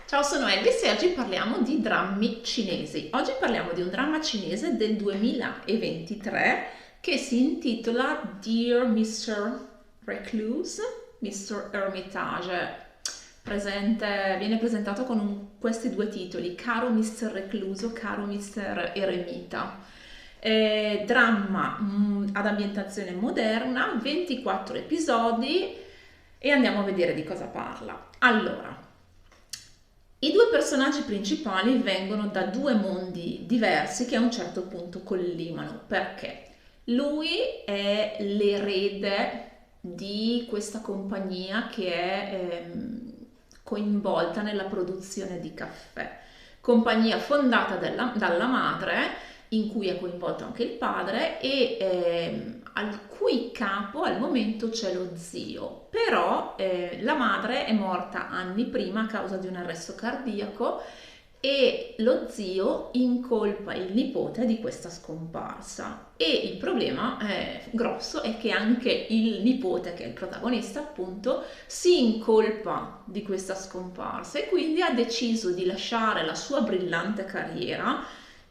Ciao, sono Elvis e oggi parliamo di drammi cinesi. Oggi parliamo di un dramma cinese del 2023 che si intitola Dear Mr. Recluse, Mr. Hermitage. Viene presentato con questi due titoli: Caro Mr. Recluso, Caro Mr. Eremita. Dramma ad ambientazione moderna, 24 episodi e andiamo a vedere di cosa parla. Allora, i due personaggi principali vengono da due mondi diversi che a un certo punto collimano, perché lui è l'erede di questa compagnia che è coinvolta nella produzione di caffè, compagnia fondata dalla madre, in cui è coinvolto anche il padre e al cui capo al momento c'è lo zio, però la madre è morta anni prima a causa di un arresto cardiaco e lo zio incolpa il nipote di questa scomparsa. E il problema grosso è che anche il nipote, che è il protagonista appunto, si incolpa di questa scomparsa e quindi ha deciso di lasciare la sua brillante carriera,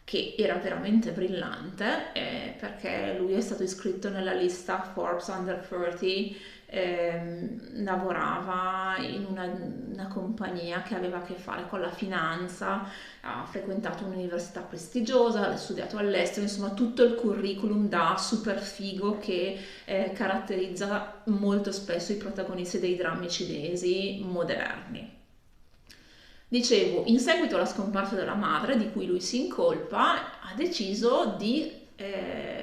che era veramente brillante, perché lui è stato iscritto nella lista Forbes Under 30. Lavorava in una compagnia che aveva a che fare con la finanza, ha frequentato un'università prestigiosa, ha studiato all'estero, insomma tutto il curriculum da super figo che caratterizza molto spesso i protagonisti dei drammi cinesi moderni. Dicevo, in seguito alla scomparsa della madre, di cui lui si incolpa, ha deciso di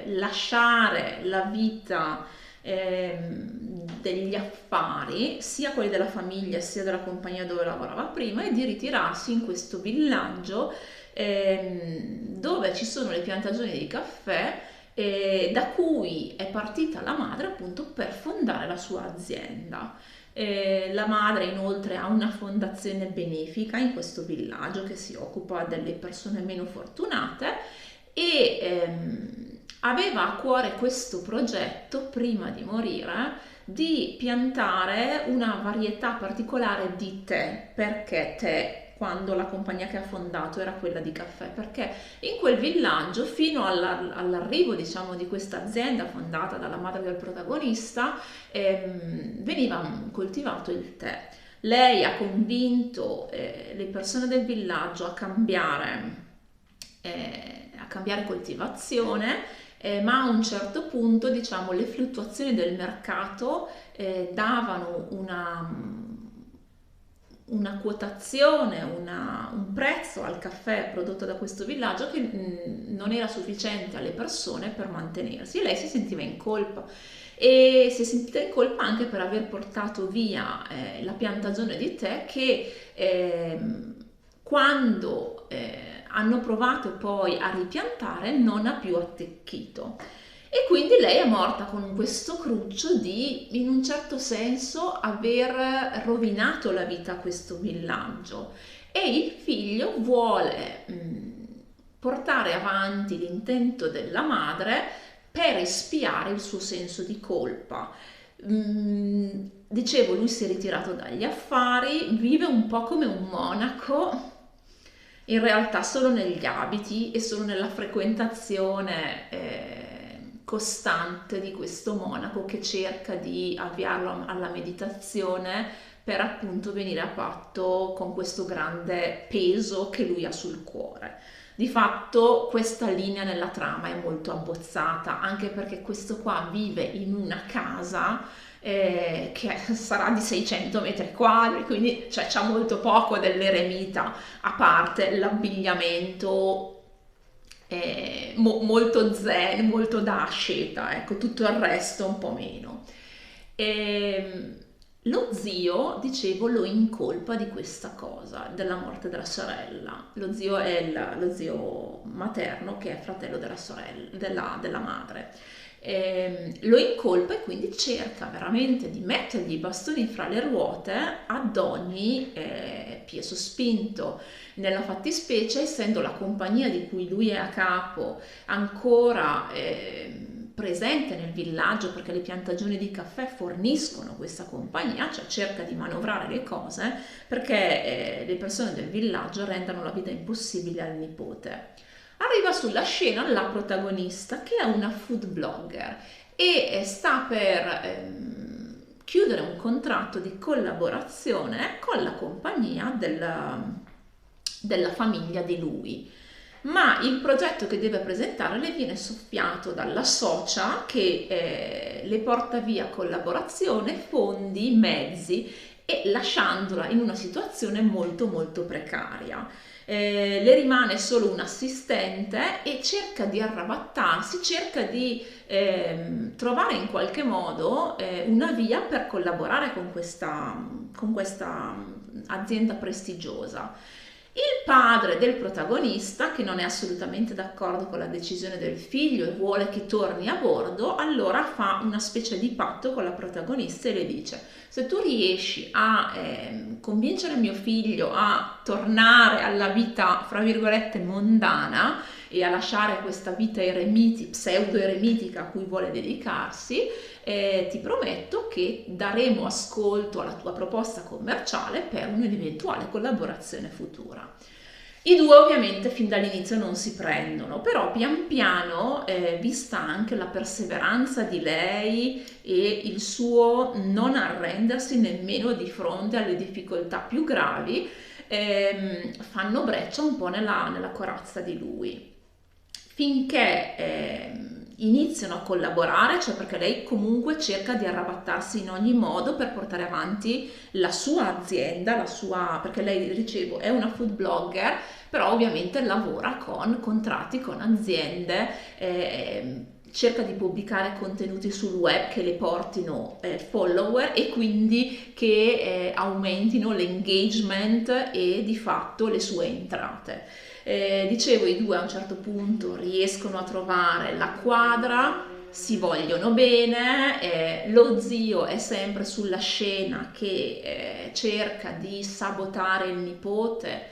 lasciare la vita degli affari, sia quelli della famiglia sia della compagnia dove lavorava prima, e di ritirarsi in questo villaggio dove ci sono le piantagioni di caffè, da cui è partita la madre appunto per fondare la sua azienda. La madre inoltre ha una fondazione benefica in questo villaggio che si occupa delle persone meno fortunate e aveva a cuore questo progetto prima di morire di piantare una varietà particolare di tè. Perché tè? Quando la compagnia che ha fondato era quella di caffè, perché in quel villaggio fino all'arrivo diciamo di questa azienda fondata dalla madre del protagonista veniva coltivato il tè. Lei ha convinto le persone del villaggio a cambiare coltivazione, ma a un certo punto, diciamo, le fluttuazioni del mercato davano una quotazione, un prezzo al caffè prodotto da questo villaggio che non era sufficiente alle persone per mantenersi, e lei si sentiva in colpa. E si è sentita in colpa anche per aver portato via la piantagione di tè che quando hanno provato poi a ripiantare non ha più attecchito. E quindi lei è morta con questo cruccio di, in un certo senso, aver rovinato la vita a questo villaggio. E il figlio vuole portare avanti l'intento della madre per espiare il suo senso di colpa. Dicevo, lui si è ritirato dagli affari, vive un po' come un monaco, in realtà solo negli abiti e solo nella frequentazione costante di questo monaco che cerca di avviarlo alla meditazione per appunto venire a patto con questo grande peso che lui ha sul cuore. Di fatto questa linea nella trama è molto abbozzata, anche perché questo qua vive in una casa che sarà di 600 metri quadri, quindi cioè, c'ha molto poco dell'eremita, a parte l'abbigliamento molto zen, molto da asceta, ecco, tutto il resto un po' meno. E, lo zio, dicevo, lo incolpa di questa cosa, della morte della sorella. Lo zio è lo zio materno, che è fratello della sorella, della madre. Lo incolpa e quindi cerca veramente di mettergli i bastoni fra le ruote ad ogni piè sospinto. Nella fattispecie, essendo la compagnia di cui lui è a capo ancora presente nel villaggio, perché le piantagioni di caffè forniscono questa compagnia, cioè cerca di manovrare le cose perché le persone del villaggio rendano la vita impossibile al nipote. Arriva sulla scena la protagonista, che è una food blogger e sta per chiudere un contratto di collaborazione con la compagnia della famiglia di lui. Ma il progetto che deve presentare le viene soffiato dalla socia che le porta via collaborazione, fondi, mezzi, e lasciandola in una situazione molto molto precaria. Le rimane solo un assistente e cerca di arrabattarsi, cerca di trovare in qualche modo una via per collaborare con questa azienda prestigiosa. Il padre del protagonista, che non è assolutamente d'accordo con la decisione del figlio e vuole che torni a bordo, allora fa una specie di patto con la protagonista e le dice: se tu riesci a convincere mio figlio a tornare alla vita, fra virgolette, mondana, e a lasciare questa vita pseudo-eremitica a cui vuole dedicarsi, ti prometto che daremo ascolto alla tua proposta commerciale per un'eventuale collaborazione futura. I due ovviamente fin dall'inizio non si prendono, però pian piano, vista anche la perseveranza di lei e il suo non arrendersi nemmeno di fronte alle difficoltà più gravi, fanno breccia un po' nella corazza di lui, finché iniziano a collaborare, cioè perché lei comunque cerca di arrabattarsi in ogni modo per portare avanti la sua azienda, perché lei, dicevo, è una food blogger, però ovviamente lavora con contratti con aziende, cerca di pubblicare contenuti sul web che le portino follower e quindi che aumentino l'engagement e di fatto le sue entrate. Dicevo, i due a un certo punto riescono a trovare la quadra, si vogliono bene, lo zio è sempre sulla scena che cerca di sabotare il nipote,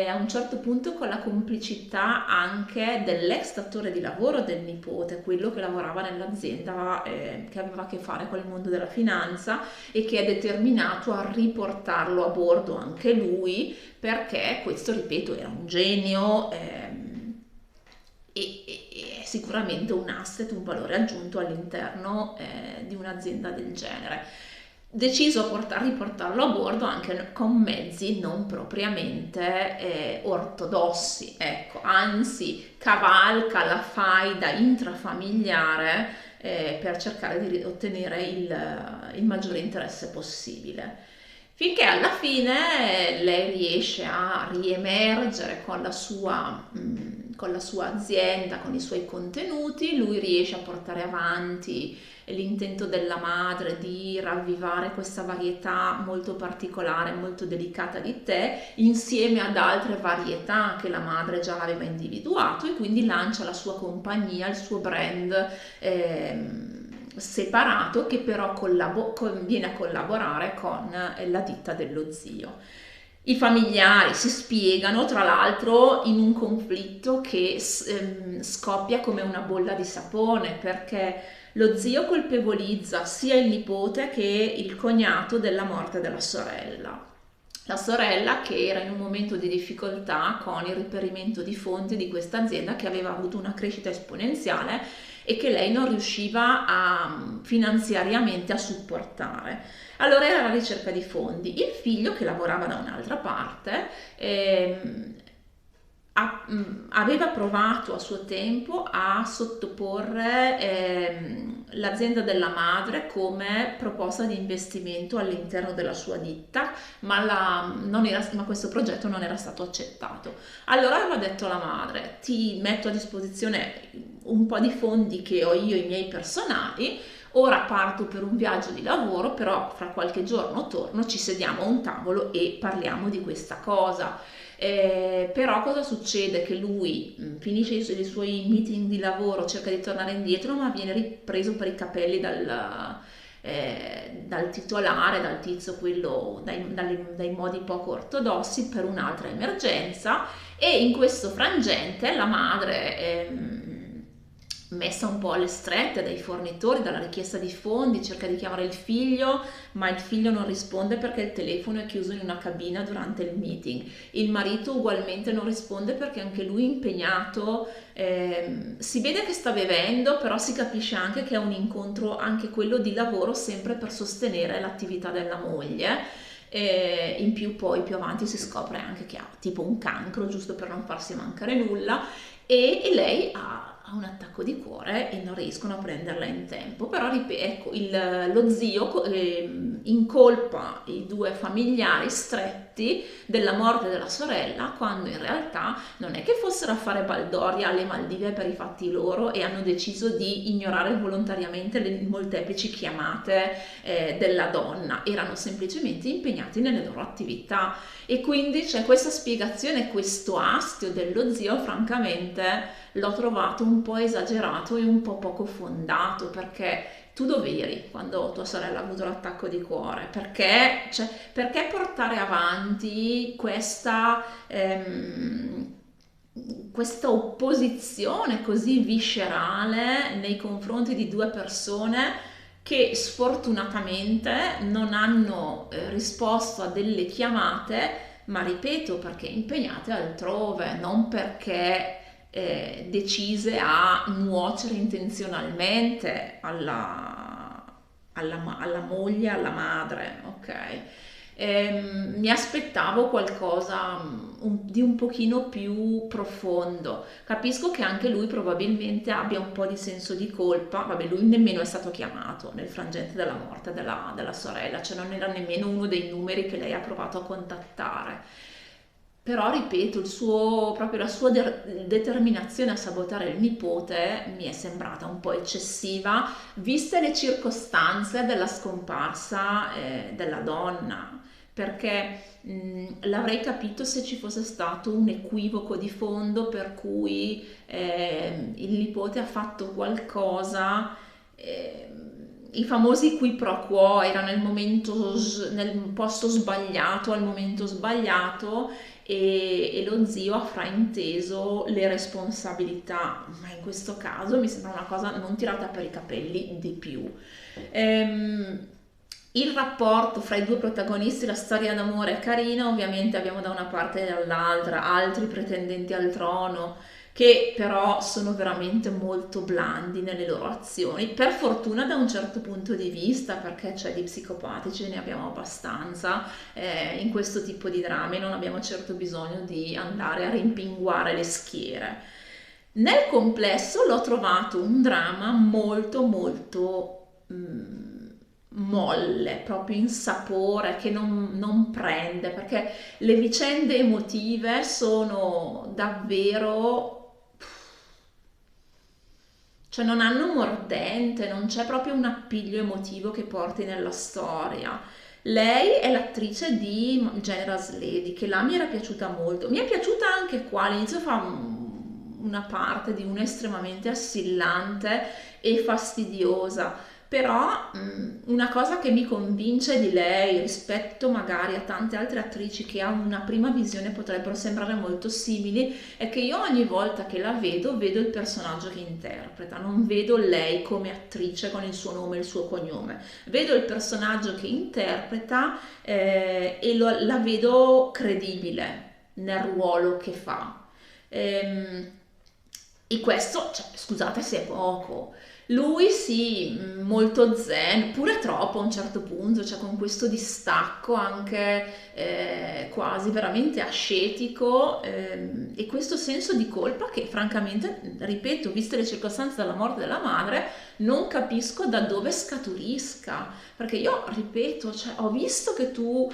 a un certo punto con la complicità anche dell'ex datore di lavoro del nipote, quello che lavorava nell'azienda che aveva a che fare con il mondo della finanza e che è determinato a riportarlo a bordo anche lui, perché questo, ripeto, era un genio e è sicuramente un asset, un valore aggiunto all'interno di un'azienda del genere. Deciso a riportarlo a bordo anche con mezzi non propriamente ortodossi, ecco, anzi cavalca la faida intrafamiliare per cercare di ottenere il maggiore interesse possibile. Finché alla fine lei riesce a riemergere con la sua azienda, con i suoi contenuti, lui riesce a portare avanti l'intento della madre di ravvivare questa varietà molto particolare, molto delicata di tè, insieme ad altre varietà che la madre già aveva individuato, e quindi lancia la sua compagnia, il suo brand separato, che però viene a collaborare con la ditta dello zio. I familiari si spiegano, tra l'altro, in un conflitto che scoppia come una bolla di sapone, perché lo zio colpevolizza sia il nipote che il cognato della morte della sorella. La sorella che era in un momento di difficoltà con il reperimento di fondi di questa azienda, che aveva avuto una crescita esponenziale e che lei non riusciva finanziariamente a supportare. Allora era alla ricerca di fondi. Il figlio, che lavorava da un'altra parte, aveva provato a suo tempo a sottoporre l'azienda della madre come proposta di investimento all'interno della sua ditta, ma questo progetto non era stato accettato. Allora aveva detto alla madre: ti metto a disposizione un po' di fondi che ho io, i miei personali, ora parto per un viaggio di lavoro, però fra qualche giorno torno, ci sediamo a un tavolo e parliamo di questa cosa. Però cosa succede? Che lui finisce i suoi meeting di lavoro, cerca di tornare indietro, ma viene ripreso per i capelli dal titolare, dal tizio, quello dai modi poco ortodossi, per un'altra emergenza, e in questo frangente la madre messa un po' alle strette dai fornitori, dalla richiesta di fondi, cerca di chiamare il figlio, ma il figlio non risponde perché il telefono è chiuso in una cabina durante il meeting. Il marito ugualmente non risponde perché anche lui è impegnato, si vede che sta bevendo, però si capisce anche che è un incontro, anche quello di lavoro, sempre per sostenere l'attività della moglie. E in più poi più avanti si scopre anche che ha tipo un cancro, giusto per non farsi mancare nulla, e lei ha un attacco di cuore e non riescono a prenderla in tempo. Però ecco, lo zio incolpa i due familiari stretti della morte della sorella, quando in realtà non è che fossero a fare baldoria alle Maldive per i fatti loro e hanno deciso di ignorare volontariamente le molteplici chiamate della donna, erano semplicemente impegnati nelle loro attività. E quindi c'è questa spiegazione, questo astio dello zio, francamente l'ho trovato un po' esagerato e un po' poco fondato, perché tu dove eri quando tua sorella ha avuto l'attacco di cuore? Perché portare avanti questa opposizione così viscerale nei confronti di due persone che sfortunatamente non hanno risposto a delle chiamate, ma ripeto, perché impegnate altrove, non perché decise a nuocere intenzionalmente alla moglie, alla madre, ok? Mi aspettavo qualcosa di un pochino più profondo. Capisco che anche lui probabilmente abbia un po' di senso di colpa. Vabbè, lui nemmeno è stato chiamato nel frangente della morte della sorella, cioè non era nemmeno uno dei numeri che lei ha provato a contattare. Però ripeto, proprio la sua determinazione a sabotare il nipote mi è sembrata un po' eccessiva, viste le circostanze della scomparsa della donna, perché l'avrei capito se ci fosse stato un equivoco di fondo per cui il nipote ha fatto qualcosa. I famosi qui pro quo, era nel posto sbagliato al momento sbagliato, e lo zio ha frainteso le responsabilità, ma in questo caso mi sembra una cosa non tirata per i capelli di più. Il rapporto fra i due protagonisti, la storia d'amore è carina, ovviamente abbiamo da una parte e dall'altra altri pretendenti al trono che però sono veramente molto blandi nelle loro azioni, per fortuna da un certo punto di vista, perché c'è di psicopatici, ne abbiamo abbastanza in questo tipo di drammi, non abbiamo certo bisogno di andare a rimpinguare le schiere. Nel complesso l'ho trovato un dramma molto molto molle, proprio in sapore, che non prende, perché le vicende emotive sono davvero, cioè non hanno mordente, non c'è proprio un appiglio emotivo che porti nella storia. Lei è l'attrice di General's Lady, che là mi era piaciuta molto. Mi è piaciuta anche qua, all'inizio fa una parte di una estremamente assillante e fastidiosa, però una cosa che mi convince di lei rispetto magari a tante altre attrici che a una prima visione potrebbero sembrare molto simili, è che io ogni volta che la vedo il personaggio che interpreta, non vedo lei come attrice con il suo nome e il suo cognome, vedo il personaggio che interpreta la vedo credibile nel ruolo che fa. E questo, cioè, scusate se è poco. Lui sì, molto zen, pure troppo a un certo punto, cioè con questo distacco anche quasi veramente ascetico, e questo senso di colpa che francamente, ripeto, viste le circostanze della morte della madre, non capisco da dove scaturisca, perché io, ripeto, cioè, ho visto che tu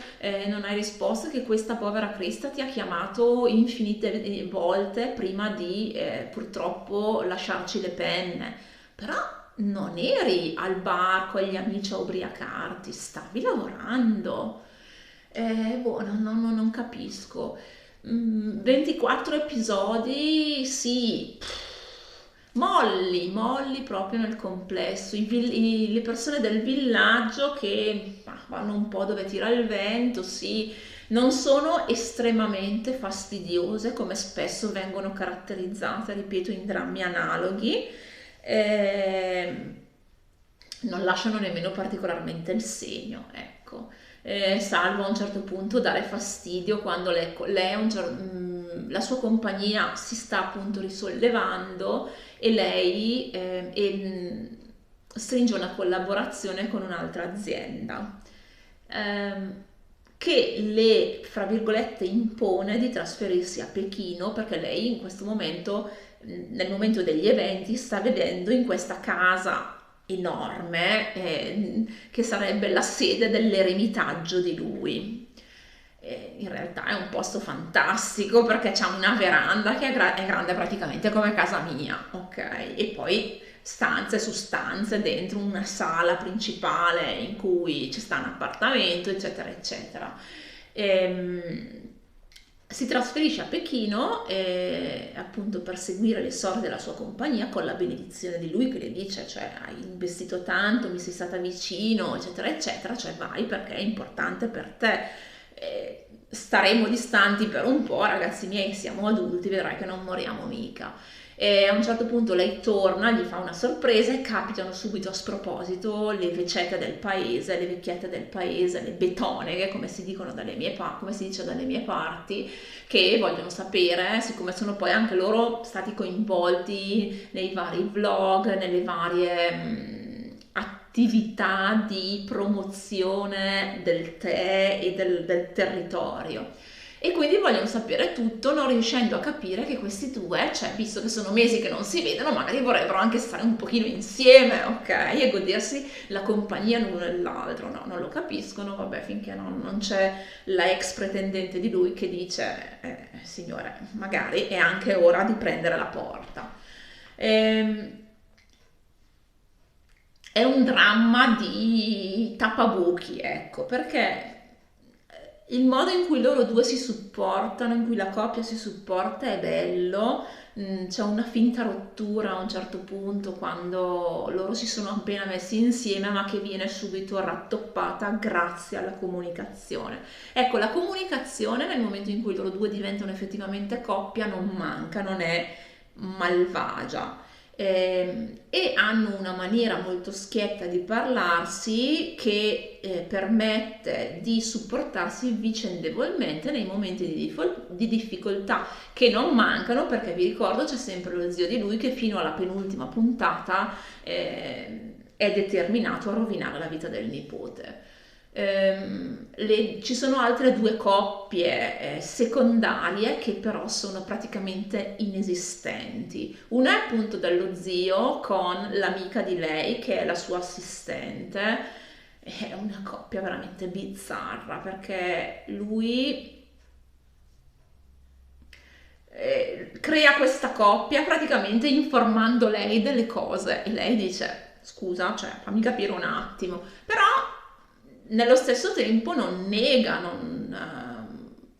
non hai risposto, che questa povera Krista ti ha chiamato infinite volte prima di purtroppo lasciarci le penne. Però non eri al bar con gli amici a ubriacarti, stavi lavorando. Boh, non capisco. 24 episodi, sì, molli proprio nel complesso. Le persone del villaggio che vanno un po' dove tira il vento, sì, non sono estremamente fastidiose come spesso vengono caratterizzate, ripeto, in drammi analoghi. eh, non lasciano nemmeno particolarmente il segno, ecco. Salvo a un certo punto dare fastidio quando lei la sua compagnia si sta appunto risollevando e lei stringe una collaborazione con un'altra azienda ehm, che le, fra virgolette, impone di trasferirsi a Pechino perché lei in questo momento, nel momento degli eventi, sta vedendo in questa casa enorme che sarebbe la sede dell'eremitaggio di lui. In realtà è un posto fantastico perché c'è una veranda che è grande praticamente come casa mia, ok? E poi stanze su stanze dentro una sala principale in cui ci sta un appartamento, eccetera, eccetera. Ehm, si trasferisce a Pechino appunto per seguire le sorti della sua compagnia con la benedizione di lui che le dice, cioè hai investito tanto, mi sei stata vicino, eccetera, eccetera, cioè vai perché è importante per te. Staremo distanti per un po', ragazzi miei, siamo adulti, vedrai che non moriamo mica. E a un certo punto lei torna, gli fa una sorpresa e capitano subito a sproposito le vecchiette del paese, le betoneghe, come si dicono come si dice dalle mie parti, che vogliono sapere, siccome sono poi anche loro stati coinvolti nei vari vlog, nelle varie attività di promozione del tè e del territorio. E quindi vogliono sapere tutto, non riuscendo a capire che questi due, cioè, visto che sono mesi che non si vedono, magari vorrebbero anche stare un pochino insieme, ok? E godersi la compagnia l'uno dell'altro. No, non lo capiscono, vabbè, finché non c'è la ex pretendente di lui che dice, signore, magari è anche ora di prendere la porta. Ehm, è un dramma di tappabuchi, ecco, perché il modo in cui loro due si supportano, in cui la coppia si supporta è bello. C'è una finta rottura a un certo punto quando loro si sono appena messi insieme, ma che viene subito rattoppata grazie alla comunicazione. Ecco, la comunicazione nel momento in cui loro due diventano effettivamente coppia non manca, non è malvagia. E hanno una maniera molto schietta di parlarsi che permette di supportarsi vicendevolmente nei momenti di difficoltà che non mancano, perché vi ricordo c'è sempre lo zio di lui che fino alla penultima puntata è determinato a rovinare la vita del nipote. Ci sono altre due coppie secondarie che però sono praticamente inesistenti. Una è appunto dello zio con l'amica di lei che è la sua assistente. È una coppia veramente bizzarra perché lui crea questa coppia praticamente informando lei delle cose e lei dice scusa, cioè fammi capire un attimo, però nello stesso tempo non nega,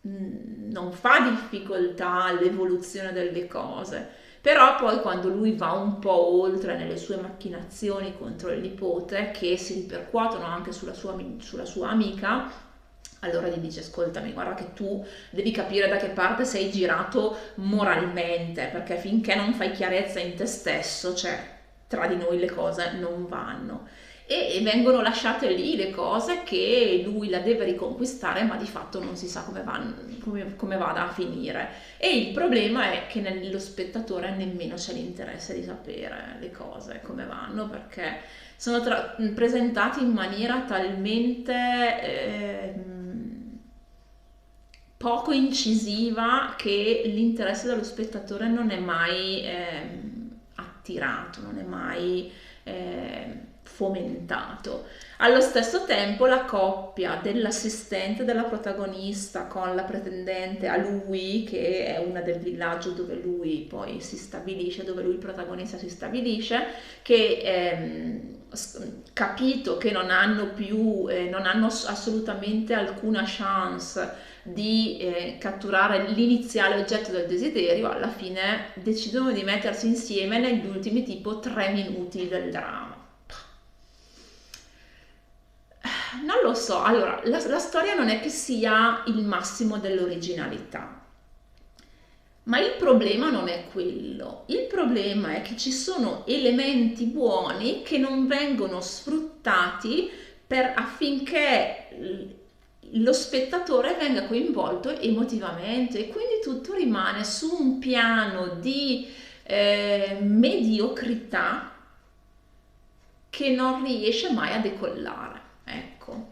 non fa difficoltà all'evoluzione delle cose, però poi quando lui va un po' oltre nelle sue macchinazioni contro il nipote, che si ripercuotono anche sulla sua amica, allora gli dice ascoltami, guarda che tu devi capire da che parte sei girato moralmente, perché finché non fai chiarezza in te stesso, cioè tra di noi le cose non vanno e vengono lasciate lì le cose che lui la deve riconquistare, ma di fatto non si sa come vada a finire. E il problema è che nello spettatore nemmeno c'è l'interesse di sapere le cose come vanno, perché sono presentati in maniera talmente poco incisiva che l'interesse dello spettatore non è mai attirato, non è mai fomentato. Allo stesso tempo la coppia dell'assistente della protagonista con la pretendente a lui, che è una del villaggio dove lui poi si stabilisce, dove lui il protagonista si stabilisce, che capito che non hanno più, non hanno assolutamente alcuna chance di catturare l'iniziale oggetto del desiderio, alla fine decidono di mettersi insieme negli ultimi tipo 3 minuti del dramma. Non lo so, allora la storia non è che sia il massimo dell'originalità, Ma il problema non è quello, il problema è che ci sono elementi buoni che non vengono sfruttati affinché lo spettatore venga coinvolto emotivamente e quindi tutto rimane su un piano di mediocrità che non riesce mai a decollare. Ecco,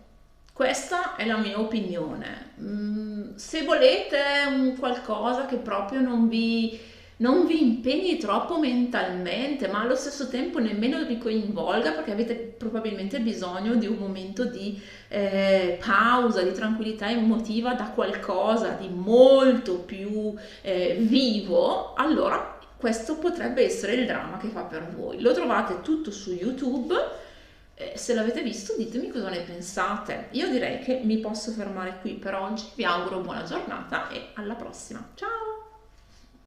questa è la mia opinione. Se volete un qualcosa che proprio non vi impegni troppo mentalmente, ma allo stesso tempo nemmeno vi coinvolga perché avete probabilmente bisogno di un momento di pausa, di tranquillità emotiva da qualcosa di molto più vivo, allora questo potrebbe essere il dramma che fa per voi. Lo trovate tutto su YouTube. Se l'avete visto, ditemi cosa ne pensate. Io direi che mi posso fermare qui per oggi. Vi auguro buona giornata e alla prossima. Ciao!